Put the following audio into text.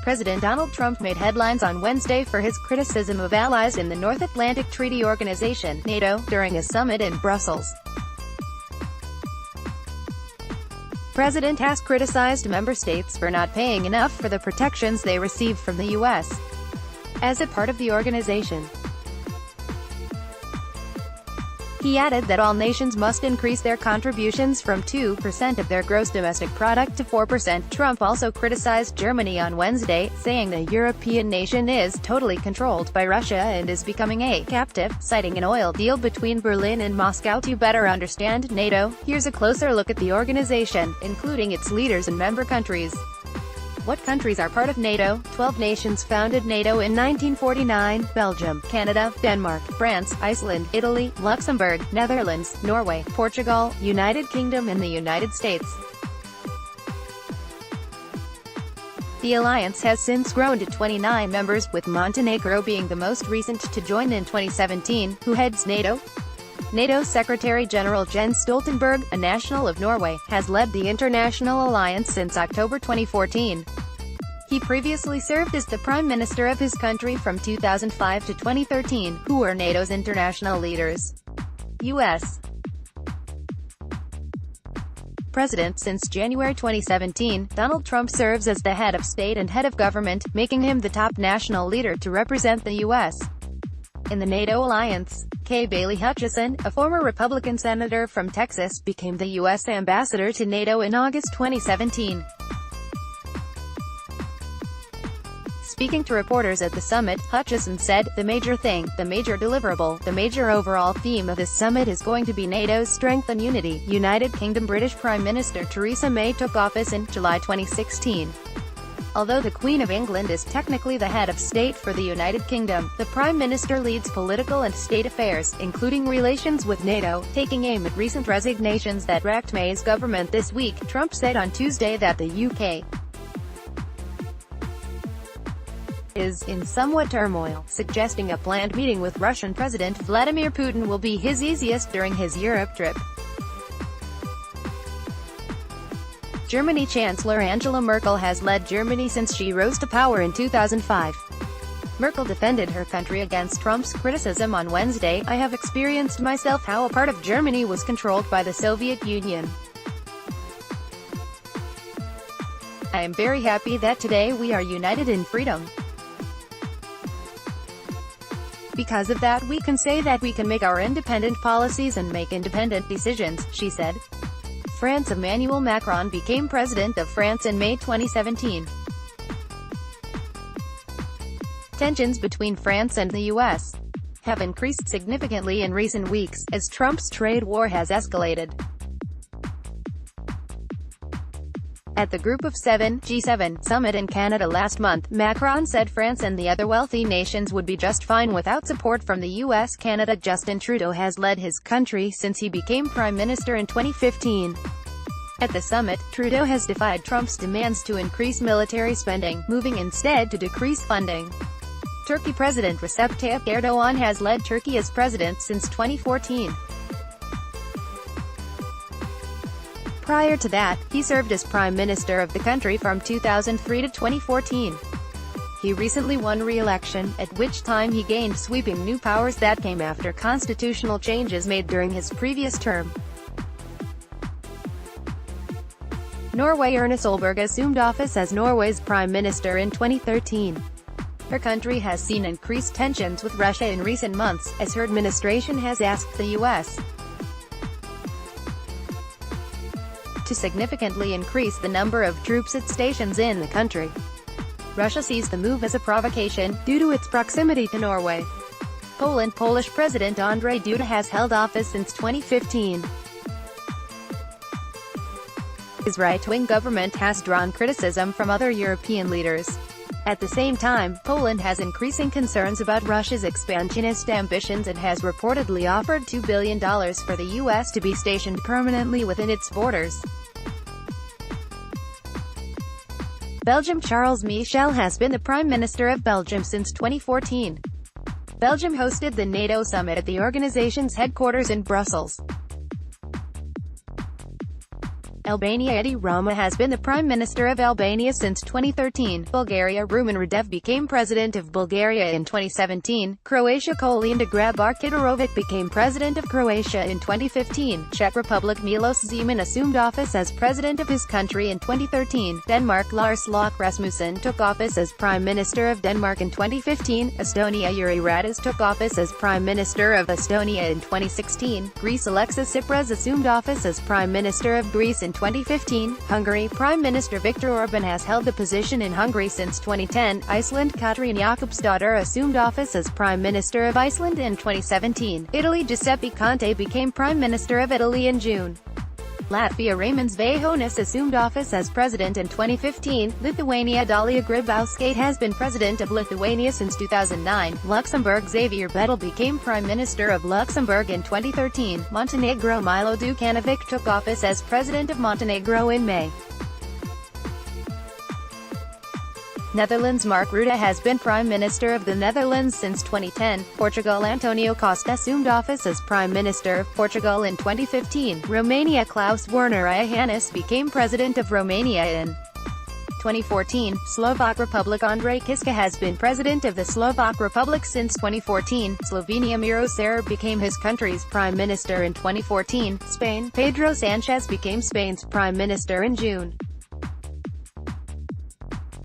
President Donald Trump made headlines on Wednesday for his criticism of allies in the North Atlantic Treaty Organization, NATO, during a summit in Brussels. The president has criticized member states for not paying enough for the protections they receive from the U.S. as a part of the organization. He added that all nations must increase their contributions from 2% of their gross domestic product to 4%. Trump also criticized Germany on Wednesday, saying the European nation is totally controlled by Russia and is becoming a captive, citing an oil deal between Berlin and Moscow. To better understand NATO, here's a closer look at the organization, including its leaders and member countries. What countries are part of NATO? 12 nations founded NATO in 1949, Belgium, Canada, Denmark, France, Iceland, Italy, Luxembourg, Netherlands, Norway, Portugal, United Kingdom and the United States. The alliance has since grown to 29 members, with Montenegro being the most recent to join in 2017. Who heads NATO? NATO Secretary-General Jens Stoltenberg, a national of Norway, has led the international alliance since October 2014. He previously served as the Prime Minister of his country from 2005 to 2013. Who are NATO's international leaders? U.S. President. Since January 2017, Donald Trump serves as the head of state and head of government, making him the top national leader to represent the U.S. in the NATO alliance. Kay Bailey Hutchison, a former Republican senator from Texas, became the U.S. ambassador to NATO in August 2017. Speaking to reporters at the summit, Hutchison said, "The major thing, the major deliverable, the major overall theme of this summit is going to be NATO's strength and unity." United Kingdom British Prime Minister Theresa May took office in July 2016. Although the Queen of England is technically the head of state for the United Kingdom, the Prime Minister leads political and state affairs, including relations with NATO. Taking aim at recent resignations that wrecked May's government this week, Trump said on Tuesday that the UK is in somewhat turmoil, suggesting a planned meeting with Russian President Vladimir Putin will be his easiest during his Europe trip. Germany Chancellor Angela Merkel has led Germany since she rose to power in 2005. Merkel defended her country against Trump's criticism on Wednesday. "I have experienced myself how a part of Germany was controlled by the Soviet Union. I am very happy that today we are united in freedom. Because of that we can say that we can make our independent policies and make independent decisions," she said. France. Emmanuel Macron became president of France in May 2017. Tensions between France and the U.S. have increased significantly in recent weeks, as Trump's trade war has escalated. At the Group of Seven (G7) summit in Canada last month, Macron said France and the other wealthy nations would be just fine without support from the U.S. Canada. Justin Trudeau has led his country since he became Prime Minister in 2015. At the summit, Trudeau has defied Trump's demands to increase military spending, moving instead to decrease funding. Turkey President Recep Tayyip Erdogan has led Turkey as president since 2014. Prior to that, he served as Prime Minister of the country from 2003 to 2014. He recently won re-election, at which time he gained sweeping new powers that came after constitutional changes made during his previous term. Norway. Erna Solberg assumed office as Norway's Prime Minister in 2013. Her country has seen increased tensions with Russia in recent months, as her administration has asked the U.S. to significantly increase the number of troops it stations in the country. Russia sees the move as a provocation, due to its proximity to Norway. Poland. Polish President Andrzej Duda has held office since 2015. His right-wing government has drawn criticism from other European leaders. At the same time, Poland has increasing concerns about Russia's expansionist ambitions and has reportedly offered $2 billion for the U.S. to be stationed permanently within its borders. Belgium. Charles Michel has been the Prime Minister of Belgium since 2014. Belgium hosted the NATO summit at the organization's headquarters in Brussels. Albania. Edi Rama has been the Prime Minister of Albania since 2013. Bulgaria. Rumen Radev became President of Bulgaria in 2017. Croatia. Kolinda Grabar-Kitarovic became President of Croatia in 2015. Czech Republic. Milos Zeman assumed office as President of his country in 2013. Denmark. Lars Løkke Rasmussen took office as Prime Minister of Denmark in 2015. Estonia. Jüri Ratas took office as Prime Minister of Estonia in 2016. Greece. Alexis Tsipras assumed office as Prime Minister of Greece in 2015. Hungary. Prime Minister Viktor Orban has held the position in Hungary since 2010. Iceland. Katrín Jakobsdóttir assumed office as Prime Minister of Iceland in 2017. Italy. Giuseppe Conte became Prime Minister of Italy in June. Latvia. Raimondas Vajonis assumed office as president in 2015. Lithuania. Dalia Grybauskaitė has been president of Lithuania since 2009. Luxembourg. Xavier Bettel became prime minister of Luxembourg in 2013. Montenegro. Milo Đukanović took office as president of Montenegro in May. Netherlands. Mark Rutte has been Prime Minister of the Netherlands since 2010. Portugal. Antonio Costa assumed office as Prime Minister of Portugal in 2015. Romania. Klaus Werner Iohannis became President of Romania in 2014. Slovak Republic. Andrej Kiska has been President of the Slovak Republic since 2014. Slovenia. Miro Cerar became his country's Prime Minister in 2014. Spain. Pedro Sanchez became Spain's Prime Minister in June.